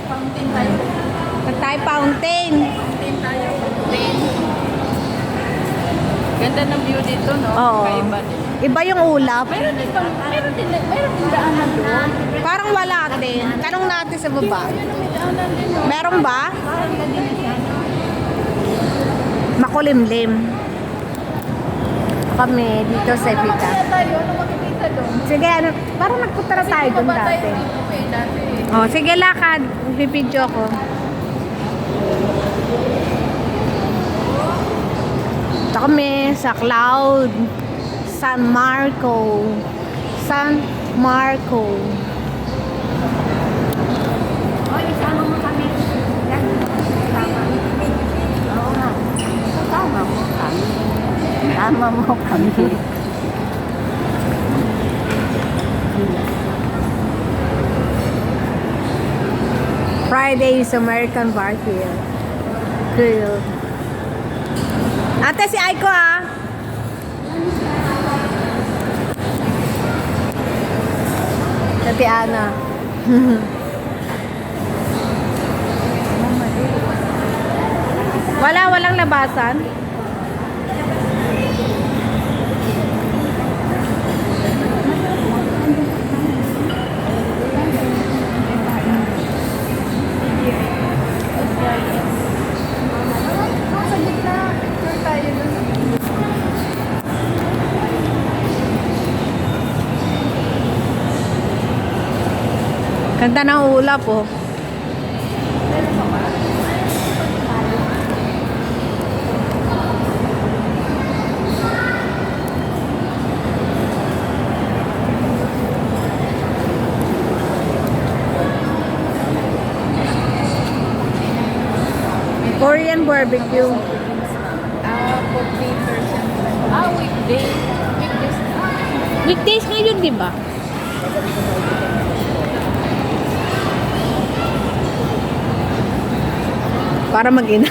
Fountain tayo. Patay fountain. Fountain tayo. Fountain. Ganda ng view dito, no? Oo. Kaiba din. Iba yung ulap. Meron din daanan doon. Parang wala din. Tanong natin sa baba. Ayun, may daanan din, no? Meron ba? Parang ganyan siya. Makulimlim. Kami dito sa Pita. Kaya tayo, ano makikita doon? Sige, ano, parang nagpunta na tayo doon Baba tayo dati. dito, dati. Oh, sige lakad. Bibidyo ko. Ito kami sa Cloud. San Marco. San Marco. Oy, isama mo kami. Yan. Oo nga. Kasama mo kami. Kasama mo kami. Friday's American Barbecue. Grill. Ate, si Aiko ah. Ate Ana. Walang labasan. Sa gitna. Tour tayo doon. Ganda ng ulap oh. Korean barbecue. 40%. Weekday. Weekdays. Weekdays ngayon, di ba? Para mag-ina.